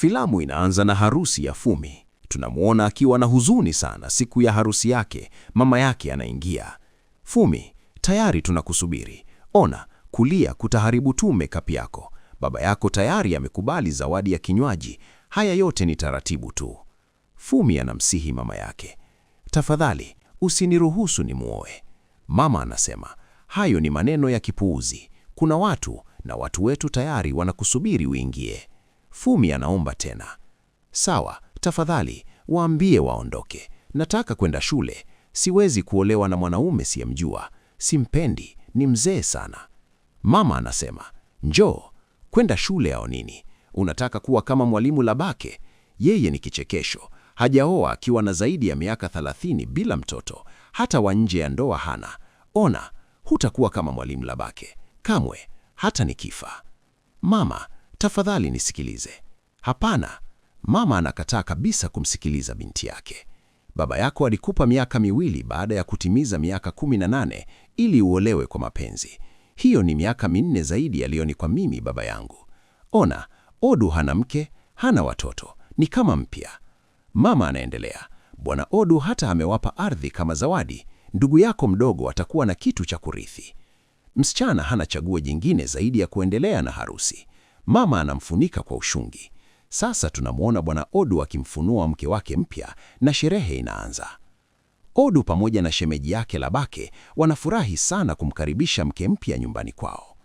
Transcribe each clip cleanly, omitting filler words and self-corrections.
Filamu inaanza na harusi ya Fumi. Tunamwona akiwa na huzuni sana siku ya harusi yake. Mama yake anaingia. Fumi, tayari tunakusubiri. Ona, kulia kutaharibu tu makeup yako. Baba yako tayari amekubali zawadi ya kinywaji. Haya yote ni taratibu tu. Fumi anamsihi mama yake, tafadhali usiniruhusu nimuoe. Mama anasema, hayo ni maneno ya kipuuzi. Kuna watu na watu wetu tayari wanakusubiri uingie. Fumi anaomba tena, sawa, tafadhali waambie waondoke. Nataka kwenda shule. Siwezi kuolewa na mwanaume siyemjua. Simpendi, ni mzee sana. Mama anasema, njoo, kwenda shule au nini? Unataka kuwa kama mwalimu Labake? Yeye ni kichekesho. Hajaoa akiwa na zaidi ya miaka 30 bila mtoto. Hata wa nje ya ndoa hana. Ona, hutakuwa kama mwalimu Labake. Kamwe, hata nikifa. Mama, tafadhali nisikilize. Hapana. Mama anakataa kabisa kumsikiliza binti yake. Baba yako alikupa miaka 2 baada ya kutimiza miaka 18 ili uolewe kwa mapenzi. Hiyo ni miaka 4 zaidi aliyonipa mimi baba yangu. Ona, Odu hana mke, hana watoto, ni kama mpya. Mama anaendelea, Bwana Odu hata amewapa ardhi kama zawadi. Ndugu yako mdogo atakuwa na kitu cha kurithi. Msichana hana chaguo jingine zaidi ya kuendelea na harusi. Mama anamfunika kwa ushungi. Sasa tunamwona Bwana Odu akimfunua mke wake mpya na sherehe inaanza. Odu pamoja na shemeji yake Labake wanafurahi sana kumkaribisha mke mpya nyumbani kwao.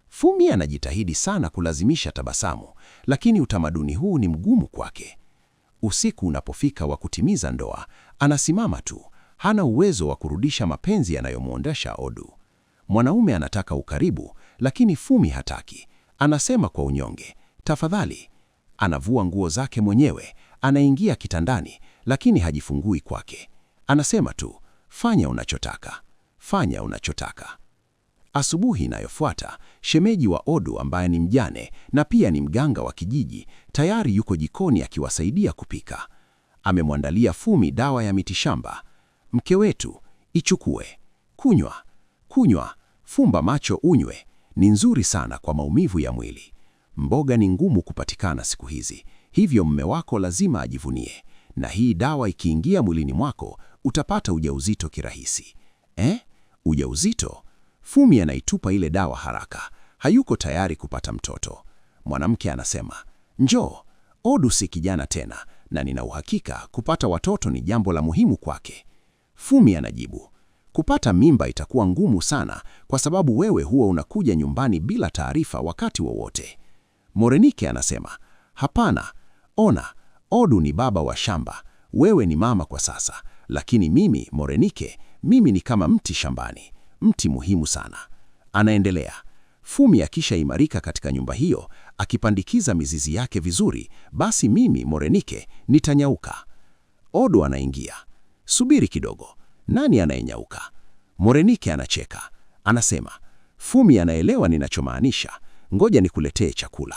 Fumi anajitahidi sana kulazimisha tabasamu, lakini utamaduni huu ni mgumu kwake. Usiku unapofika wa kutimiza ndoa, anasimama tu, hana uwezo wa kurudisha mapenzi yanayomwondesha Odu. Mwanaume anataka ukaribu, lakini Fumi hataki. Anasema kwa unyonge, tafadhali. Anavua nguo zake mwenyewe, anaingia kitandani, lakini hajifungui kwake. Anasema tu, fanya unachotaka, fanya unachotaka. Asubuhi inayofuata, shemeji wa Odu ambaye ni mjane na pia ni mganga wa kijiji, tayari yuko jikoni akiwasaidia kupika. Amemwandalia Fumi dawa ya mitishamba. Mke wetu, ichukue. Kunywa, kunywa, fumba macho unywe. Ni nzuri sana kwa maumivu ya mwili. Mboga ni ngumu kupatikana siku hizi, hivyo mume wako lazima ajivunie. Na hii dawa ikiingia mwilini mwako, utapata ujauzito kirahisi. Ujauzito? Fumi anaitupa ile dawa haraka. Hayuko tayari kupata mtoto. Mwanamke anasema, njoo, Odu si kijana tena, na nina uhakika kupata watoto ni jambo la muhimu kwake. Fumi anajibu, kupata mimba itakuwa ngumu sana kwa sababu wewe huwa unakuja nyumbani bila taarifa wakati wowote. Morenike anasema, hapana, ona, Odu ni baba wa shamba, wewe ni mama kwa sasa, lakini mimi, Morenike, mimi ni kama mti shambani, mti muhimu sana. Anaendelea, Fumi akisha imarika katika nyumba hiyo, akipandikiza mizizi yake vizuri, basi mimi, Morenike, nitanyauka. Odu anaingia, subiri kidogo, nani anayenyauka? Morenike anacheka, anasema, Fumi anaelewa ninachomaanisha, ngoja nikuletee chakula.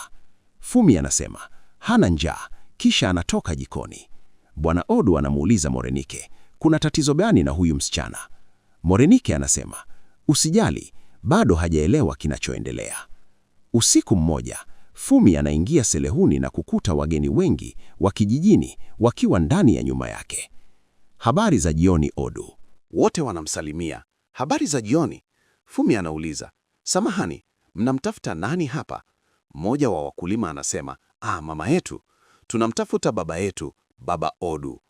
Fumi anasema, hana njaa, kisha anatoka jikoni. Bwana Odu anamuuliza Morenike, kuna tatizo gani na huyu msichana? Morenike anasema, usijali, bado hajaelewa kinachoendelea. Usiku mmoja, Fumi anaingia selehuni na kukuta wageni wengi wa kijijini wakiwa ndani ya nyumba yake. Habari za jioni Odu. Wote wanamsalimia. Habari za jioni. Fumi anauliza, samahani, mnamtafuta nani hapa? Mmoja wa wakulima anasema, mama yetu. Tunamtafuta baba yetu, baba Odu.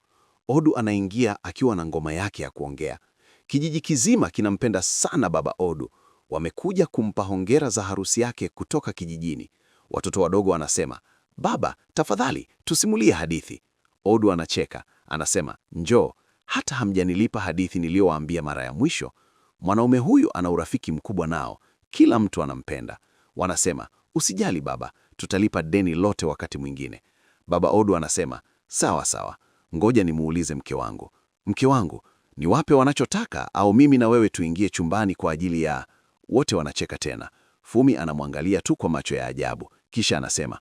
Odu anaingia akiwa na ngoma yake ya kuongea. Kijiji kizima kinampenda sana baba Odu. Wamekuja kumpa hongera za harusi yake kutoka kijijini. Watoto wadogo wanasema, baba, tafadhali, tusimulie hadithi. Odu anacheka, anasema, njoo, hata hamjanilipa hadithi niliyowaambia mara ya mwisho. Mwanaume huyu ana urafiki mkubwa nao, kila mtu anampenda. Wanasema, usijali baba, tutalipa deni lote wakati mwingine. Baba Odu anasema, sawa sawa, ngoja nimuulize mke wangu. Mke wangu, ni wape wanachotaka au mimi na wewe tuingie chumbani kwa ajili ya... Wote wanacheka tena. Fumi anamwangalia tu kwa macho ya ajabu, kisha anasema,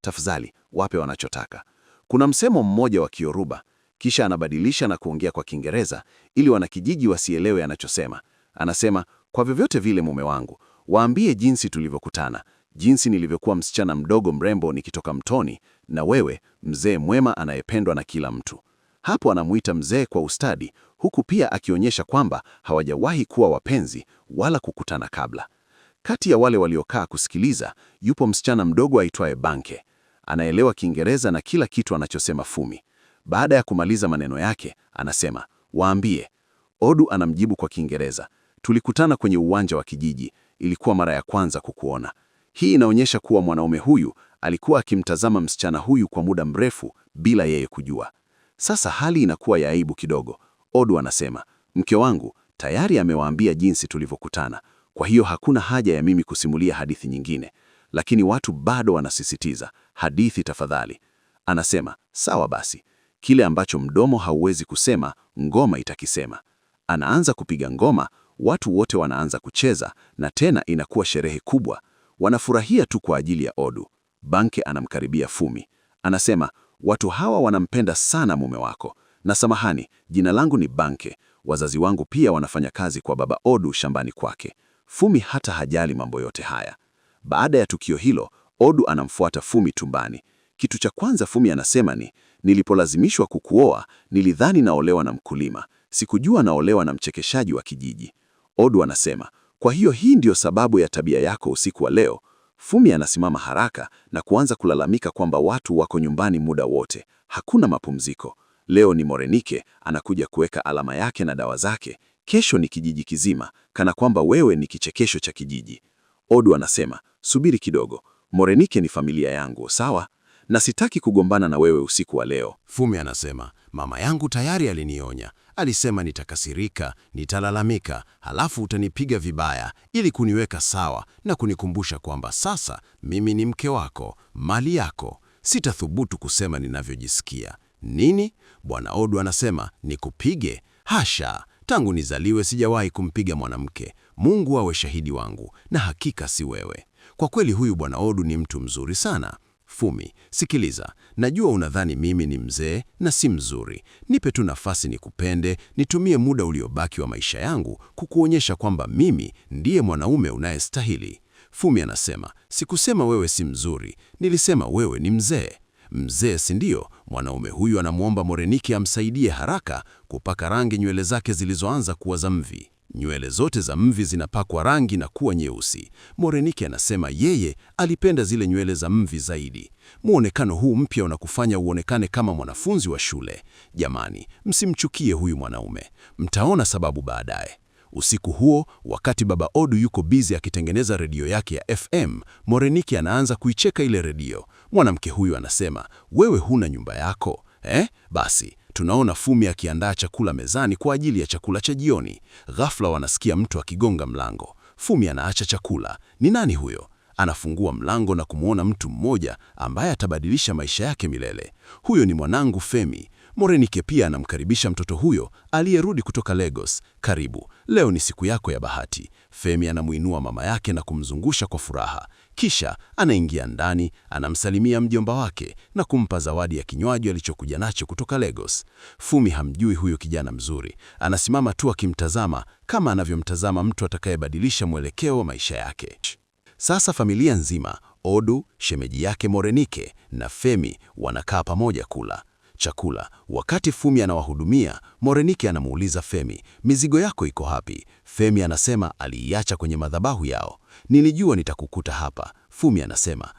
tafadhali, wape wanachotaka. Kuna msemo mmoja wa Kioruba, kisha anabadilisha na kuongea kwa Kiingereza ili wanakijiji wasielewe anachosema. Anasema, kwa vyovyote vile mume wangu, waambie jinsi tulivyokutana, jinsi nilivyokuwa msichana mdogo mrembo nikitoka mtoni na wewe mzee mwema anayependwa na kila mtu. Hapo anamuita mzee kwa ustadi, huku pia akionyesha kwamba hawajawahi kuwa wapenzi wala kukutana kabla. Kati ya wale waliokaa kusikiliza, yupo msichana mdogo aitwaye Banke. Anaelewa Kiingereza na kila kitu anachosema Fumi. Baada ya kumaliza maneno yake, anasema, "Waambie." Odu anamjibu kwa Kiingereza, "Tulikutana kwenye uwanja wa kijiji, ilikuwa mara ya kwanza kukuona." Hii inaonyesha kuwa mwanaume huyu alikuwa akimtazama msichana huyu kwa muda mrefu bila yeye kujua. Sasa hali inakuwa ya aibu kidogo. Odu anasema, "Mke wangu tayari amewaambia jinsi tulivyokutana, kwa hiyo hakuna haja ya mimi kusimulia hadithi nyingine." Lakini watu bado wanasisitiza, "Hadithi tafadhali." Anasema, "Sawa basi, kile ambacho mdomo hauwezi kusema, ngoma itakisema." Anaanza kupiga ngoma, watu wote wanaanza kucheza, na tena inakuwa sherehe kubwa. Wanafurahia tu kwa ajili ya Odu. Banke anamkaribia Fumi. Anasema, "Watu hawa wanampenda sana mume wako. Na samahani, jina langu ni Banke. Wazazi wangu pia wanafanya kazi kwa baba Odu shambani kwake." Fumi hata hajali mambo yote haya. Baada ya tukio hilo, Odu anamfuata Fumi tumbani. Kitu cha kwanza Fumi anasema ni, "Nilipolazimishwa kukuoa, nilidhani naolewa na mkulima. Sikujua naolewa na mchekeshaji wa kijiji." Odu anasema, "Kwa hiyo hii ndiyo sababu ya tabia yako usiku wa leo?" Fumi anasimama haraka na kuanza kulalamika kwamba watu wako nyumbani muda wote. Hakuna mapumziko. Leo ni Morenike anakuja kuweka alama yake na dawa zake. Kesho ni kijiji kizima, kana kwamba wewe ni kichekesho cha kijiji. Odu anasema, "Subiri kidogo. Morenike ni familia yangu, sawa? Na sitaki kugombana na wewe usiku wa leo." Fumi anasema, "Mama yangu tayari alinionya. Alisema nitakasirika, nitalalamika, halafu utanipiga vibaya ili kuniweka sawa na kunikumbusha kwamba sasa mimi ni mke wako, mali yako. Sitathubutu kusema ninavyojisikia." Nini? Bwana Odu anasema, "Nikupige? Hasha! Tangu nizaliwe sijawahi kumpiga mwanamke. Mungu awe shahidi wangu, na hakika si wewe." Kwa kweli huyu Bwana Odu ni mtu mzuri sana. Fumi, sikiliza, najua unadhani mimi ni mzee na si mzuri. Nipe tu nafasi nikupende, nitumie muda uliobaki wa maisha yangu kukuonyesha kwamba mimi ndiye mwanaume unayestahili. Fumi anasema, "Sikusema wewe si mzuri, nilisema wewe ni mzee." Mzee, si ndio? Mwanaume huyu anamwomba Morenike amsaidie haraka kupaka rangi nywele zake zilizoanza kuwa za mvi. Nywele zote za mvi zinapakwa rangi na kuwa nyeusi. Morenike anasema yeye alipenda zile nywele za mvi zaidi. Muonekano huu mpya unakufanya uonekane kama mwanafunzi wa shule. Jamani, msimchukie huyu mwanaume. Mtaona sababu baadaye. Usiku huo, wakati baba Odu yuko bizi akitengeneza redio yake ya FM, Morenike anaanza kuicheka ile redio. Mwanamke huyu anasema, "Wewe huna nyumba yako? Basi, tunaona Fumi akiandaa chakula mezani kwa ajili ya chakula cha jioni. Ghafla wanasikia mtu akigonga mlango. Fumi anaacha chakula. Ni nani huyo? Anafungua mlango na kumwona mtu mmoja ambaye atabadilisha maisha yake milele. Huyo ni mwanangu Femi. Morenike pia anamkaribisha mtoto huyo aliyerudi kutoka Lagos. "Karibu, leo ni siku yako ya bahati." Femi anamuinua mama yake na kumzungusha kwa furaha. Kisha anaingia ndani, anamsalimia mjomba wake na kumpa zawadi ya kinywaji alichokuja nacho kutoka Lagos. Fumi hamjui huyo kijana mzuri. Anasimama tu akimtazama kama anavyomtazama mtu atakayebadilisha mwelekeo wa maisha yake. Sasa familia nzima, Odu, shemeji yake Morenike na Femi wanakaa pamoja kula chakula. Wakati Fumi anawahudumia, Morenike anamuuliza Femi, "Mizigo yako iko wapi?" Femi anasema aliiacha kwenye madhabahu yao. "Nilijua nitakukuta hapa." Fumi anasema,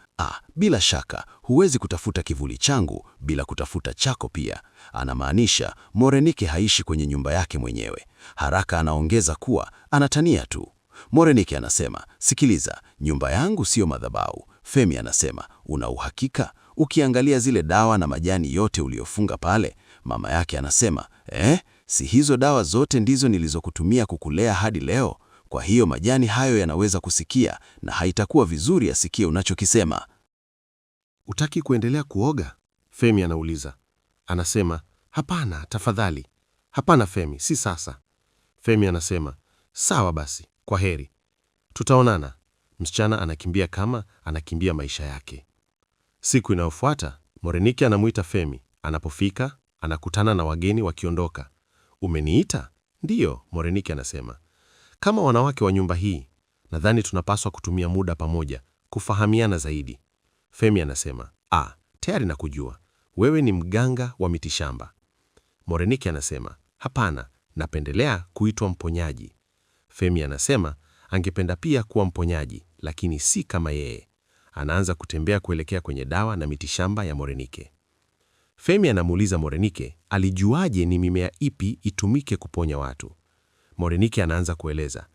bila shaka, huwezi kutafuta kivuli changu bila kutafuta chako pia." Anamaanisha Morenike haishi kwenye nyumba yake mwenyewe. Haraka anaongeza kuwa anatania tu. Morenike anasema, "Sikiliza, nyumba yangu sio madhabahu." Femi anasema, "Una uhakika? Ukiangalia zile dawa na majani yote uliofunga pale." Mama yake anasema, si hizo dawa zote ndizo nilizokutumia kukulea hadi leo? Kwa hiyo majani hayo yanaweza kusikia na haitakuwa vizuri asikie unachokisema." "Utaki kuendelea kuoga?" Femi anauliza. Anasema, "Hapana, tafadhali." "Hapana Femi, si sasa." Femi anasema, "Sawa basi, kwa heri. Tutaonana." Msichana anakimbia kama anakimbia maisha yake. Siku inayofuata, Morenike anamuita Femi. Anapofika, anakutana na wageni wakiondoka. "Umeniita?" "Ndiyo," Morenike anasema. "Kama wanawake wa nyumba hii, nadhani tunapaswa kutumia muda pamoja, kufahamiana zaidi." Femi anasema, tayari nakujua. Wewe ni mganga wa mitishamba. Morenike anasema, hapana, napendelea kuitwa mponyaji. Femi anasema, angependa pia kuwa mponyaji, lakini si kama yeye. Anaanza kutembea kuelekea kwenye dawa na mitishamba ya Morenike. Femi anamuuliza Morenike, alijuaje ni mimea ipi itumike kuponya watu? Morenike anaanza kueleza,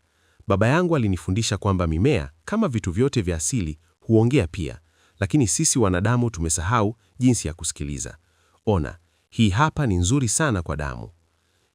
baba yangu alinifundisha kwamba mimea, kama vitu vyote vya asili, huongea pia, lakini sisi wanadamu tumesahau jinsi ya kusikiliza. Ona, hii hapa ni nzuri sana kwa damu.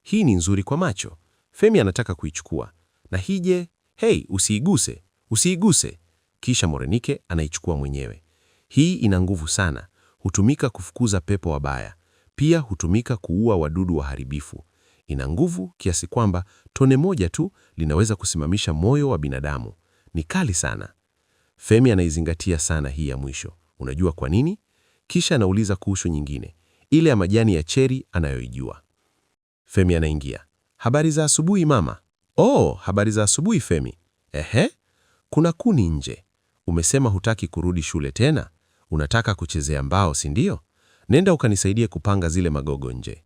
Hii ni nzuri kwa macho. Femi anataka kuichukua. Na hije, hey, usiiguse, usiiguse. Kisha Morenike anaichukua mwenyewe. Hii ina nguvu sana. Hutumika kufukuza pepo wabaya. Pia hutumika kuua wadudu waharibifu. Ina nguvu kiasi kwamba tone moja tu linaweza kusimamisha moyo wa binadamu. Ni kali sana. Femi anaizingatia sana hii ya mwisho. Unajua kwa nini? Kisha anauliza kuhusu nyingine, ile ya majani ya cheri anayoijua. Femi anaingia. Habari za asubuhi mama. Oh, habari za asubuhi Femi. Ehe, kuna kuni nje. Umesema hutaki kurudi shule tena? Unataka kuchezea mbao, si ndio? Nenda ukanisaidie kupanga zile magogo nje.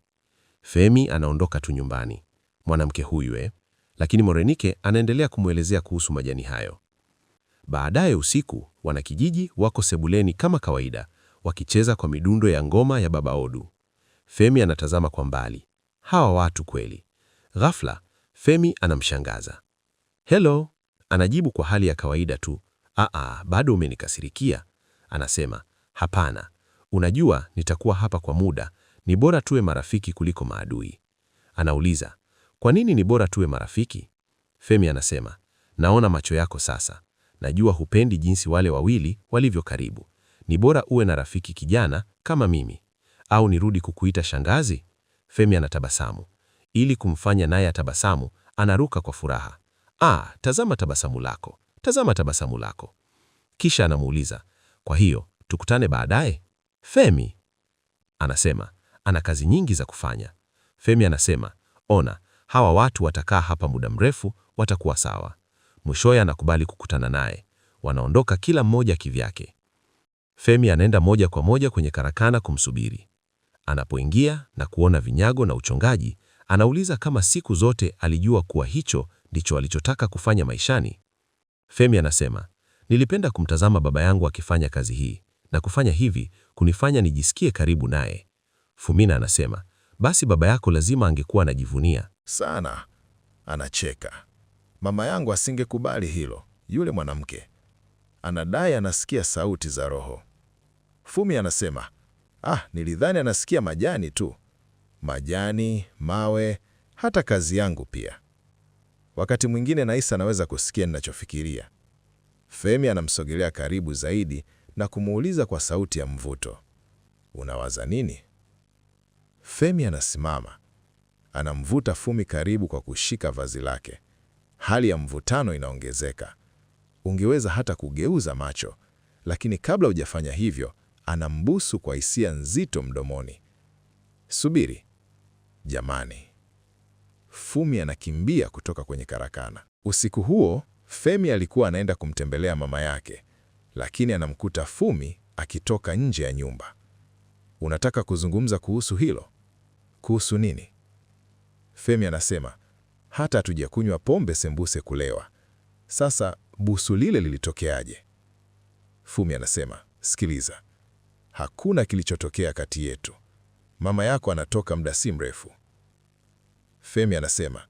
Femi anaondoka tu nyumbani. Mwanamke huyu Lakini Morenike anaendelea kumwelezea kuhusu majani hayo. Baadaye usiku, wanakijiji wako sebuleni kama kawaida, wakicheza kwa midundo ya ngoma ya Baba Odu. Femi anatazama kwa mbali. Hawa watu kweli. Ghafla, Femi anamshangaza. Hello, anajibu kwa hali ya kawaida tu. Bado umenikasirikia. Anasema, hapana. Unajua nitakuwa hapa kwa muda. Ni bora tuwe marafiki kuliko maadui. Anauliza, kwa nini ni bora tuwe marafiki? Femi anasema, naona macho yako sasa. Najua hupendi jinsi wale wawili walivyo karibu. Ni bora uwe na rafiki kijana kama mimi. Au nirudi kukuita shangazi? Femi anatabasamu. Ili kumfanya naye atabasamu, anaruka kwa furaha. Tazama tabasamu lako. Tazama tabasamu lako. Kisha anamuuliza, kwa hiyo, tukutane baadaye? Femi anasema, ana kazi nyingi za kufanya. Femi anasema, ona, hawa watu watakaa hapa muda mrefu, watakuwa sawa. Mwishowe anakubali kukutana naye. Wanaondoka kila mmoja kivyake. Femi anaenda moja kwa moja kwenye karakana kumsubiri. Anapoingia na kuona vinyago na uchongaji, anauliza kama siku zote alijua kuwa hicho ndicho alichotaka kufanya maishani. Femi anasema, nilipenda kumtazama baba yangu akifanya kazi hii, na kufanya hivi kunifanya nijisikie karibu naye. Fumina anasema, basi baba yako lazima angekuwa anajivunia sana. Anacheka. Mama yangu asingekubali hilo. Yule mwanamke anadai anasikia sauti za roho. Fumi anasema, nilidhani anasikia majani tu. Majani, mawe, hata kazi yangu pia. Wakati mwingine nahisi anaweza kusikia ninachofikiria. Femi anamsogelea karibu zaidi na kumuuliza kwa sauti ya mvuto, unawaza nini? Femi anasimama. Anamvuta Fumi karibu kwa kushika vazi lake. Hali ya mvutano inaongezeka. Ungeweza hata kugeuza macho, lakini kabla hujafanya hivyo, anambusu kwa hisia nzito mdomoni. Subiri. Jamani. Fumi anakimbia kutoka kwenye karakana. Usiku huo, Femi alikuwa anaenda kumtembelea mama yake, lakini anamkuta Fumi akitoka nje ya nyumba. Unataka kuzungumza kuhusu hilo? Kuhusu nini? Femi anasema, hata hatujakunywa pombe sembuse kulewa. Sasa busu lile lilitokeaje? Fumi anasema, sikiliza. Hakuna kilichotokea kati yetu. Mama yako anatoka muda si mrefu. Femi anasema,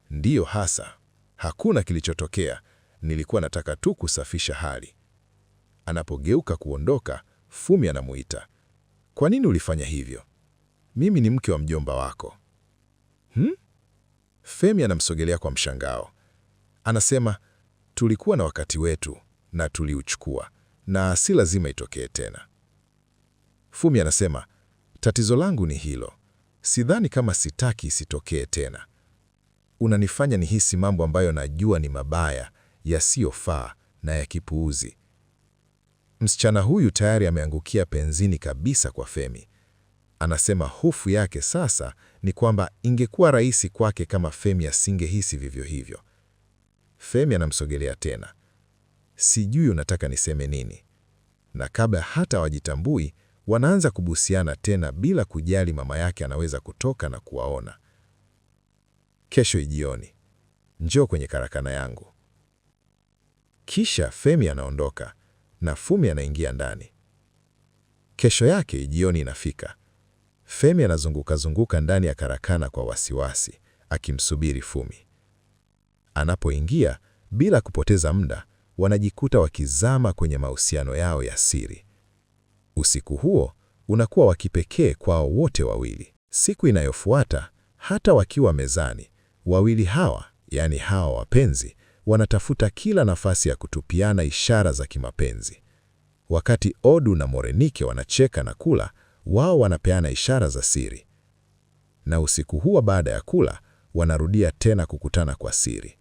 ndiyo hasa. Hakuna kilichotokea. Nilikuwa nataka tu kusafisha hali. Anapogeuka kuondoka, Fumi anamuita. Kwa nini ulifanya hivyo? Mimi ni mke wa mjomba wako. Femi anamsogelea kwa mshangao. Anasema, tulikuwa na wakati wetu na tuliuchukua, na si lazima itokee tena. Fumi anasema, tatizo langu ni hilo. Sidhani kama sitaki isitokee tena. Unanifanya nihisi mambo ambayo najua ni mabaya, yasiyofaa na ya kipuuzi. Msichana huyu tayari ameangukia penzini kabisa kwa Femi. Anasema hofu yake sasa ni kwamba ingekuwa rahisi kwake kama Femi asingehisi vivyo hivyo. Femi anamsogelea tena. Sijui unataka niseme nini. Na kabla hata wajitambui, Wanaanza kubusiana tena bila kujali mama yake anaweza kutoka na kuwaona. Kesho jioni, njoo kwenye karakana yangu. Kisha Femi anaondoka na Fumi anaingia ndani. Kesho yake jioni inafika. Femi anazunguka ndani ya karakana kwa wasiwasi, akimsubiri Fumi. Anapoingia, bila kupoteza muda, wanajikuta wakizama kwenye mahusiano yao ya siri. Usiku huo unakuwa wa kipekee kwao wote wawili. Siku inayofuata, hata wakiwa mezani, wawili hawa, yaani hawa wapenzi, wanatafuta kila nafasi ya kutupiana ishara za kimapenzi. Wakati Odu na Morenike wanacheka na kula, wao wanapeana ishara za siri. Na usiku huo baada ya kula, wanarudia tena kukutana kwa siri.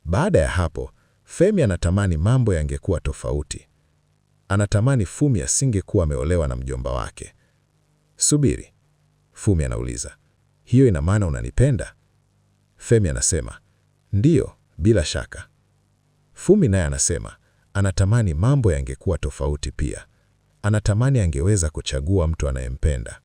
Baada ya hapo, Femi anatamani mambo yangekuwa tofauti. Anatamani Fumi asingekuwa ameolewa na mjomba wake. Subiri, Fumi anauliza, hiyo ina maana unanipenda? Femi anasema, ndiyo, bila shaka. Fumi naye anasema, anatamani mambo yangekuwa tofauti pia. Anatamani angeweza kuchagua mtu anayempenda.